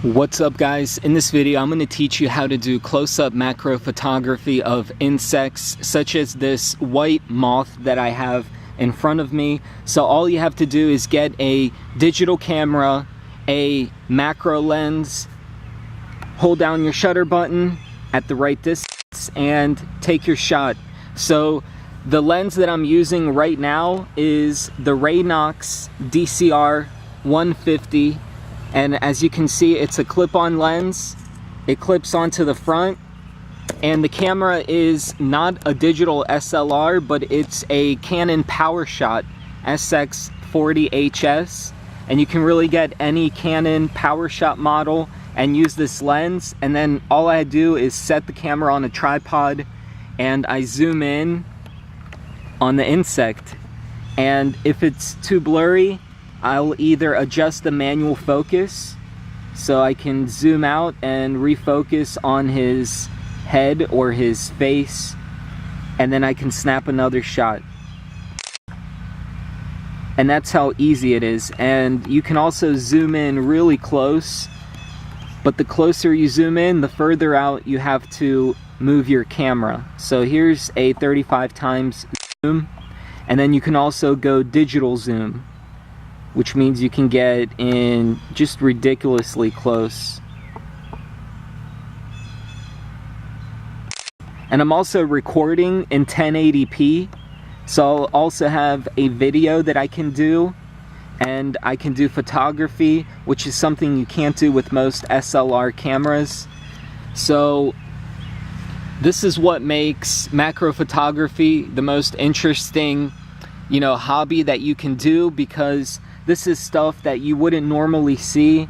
What's up guys? In this video I'm going to teach you how to do close-up macro photography of insects such as this white moth that I have in front of me. So all you have to do is get a digital camera, a macro lens, hold down your shutter button at the right distance and take your shot. So the lens that I'm using right now is the Raynox DCR 150. And as you can see, it's a clip-on lens. It clips onto the front, and the camera is not a digital SLR, but it's a Canon PowerShot SX40HS, and you can really get any Canon PowerShot model and use this lens. And then all I do is set the camera on a tripod and I zoom in on the insect, and if it's too blurry, I'll either adjust the manual focus so I can zoom out and refocus on his head or his face, and then I can snap another shot. And that's how easy it is. And you can also zoom in really close, but the closer you zoom in, the further out you have to move your camera. So here's a 35 times zoom, and then you can also go digital zoom, which means you can get in just ridiculously close. And I'm also recording in 1080p, so I'll also have a video that I can do, and I can do photography, which is something you can't do with most SLR cameras. So this is what makes macro photography the most interesting, hobby that you can do, because this is stuff that you wouldn't normally see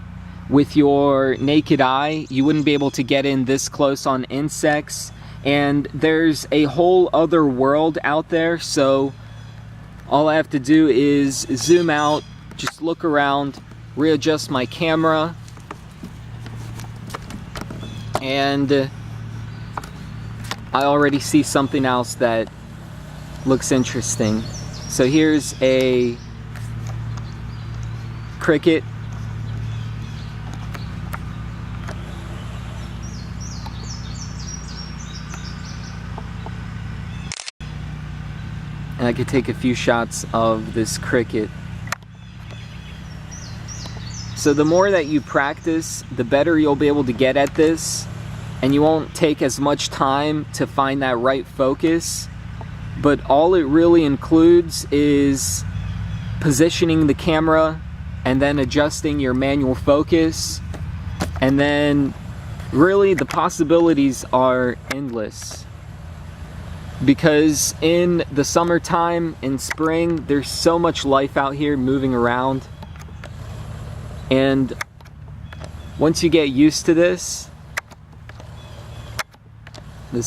with your naked eye. You wouldn't be able to get in this close on insects, and there's a whole other world out there. So all I have to do is zoom out, just look around, readjust my camera, and I already see something else that looks interesting. So here's a cricket. And I could take a few shots of this cricket. So the more that you practice, the better you'll be able to get at this, and you won't take as much time to find that right focus. But all it really includes is positioning the camera and then adjusting your manual focus, and then really the possibilities are endless. Because in the summertime, in spring, there's so much life out here moving around, and once you get used to this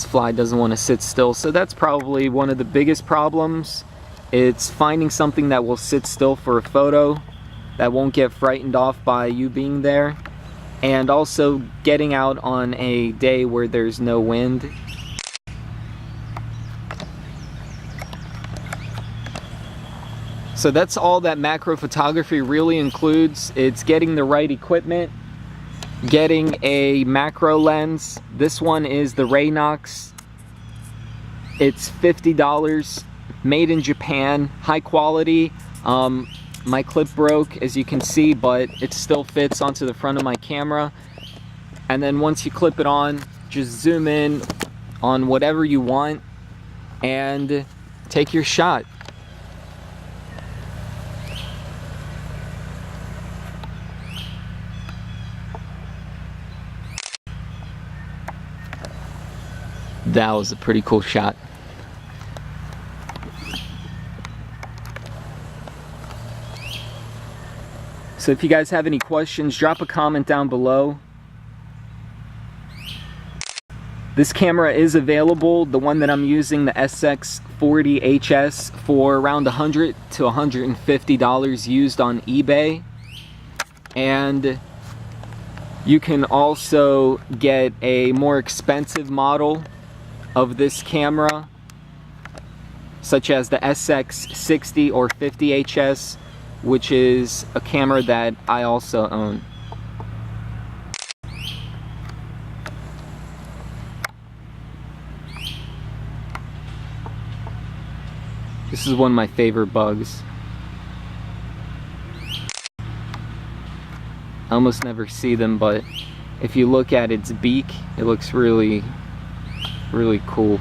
fly doesn't want to sit still. So that's probably one of the biggest problems. It's finding something that will sit still for a photo, that won't get frightened off by you being there, and also getting out on a day where there's no wind. So that's all that macro photography really includes. It's getting the right equipment, getting a macro lens. This one is the Raynox. It's $50, made in Japan, high quality. My clip broke, as you can see, but it still fits onto the front of my camera. And then once you clip it on, just zoom in on whatever you want and take your shot. That was a pretty cool shot. So if you guys have any questions, drop a comment down below. This camera is available, the one that I'm using, the SX40HS, for around $100 to $150 used on eBay. And you can also get a more expensive model of this camera, such as the SX60 or 50HS, which is a camera that I also own. This is one of my favorite bugs. I almost never see them, but if you look at its beak, it looks really, really cool.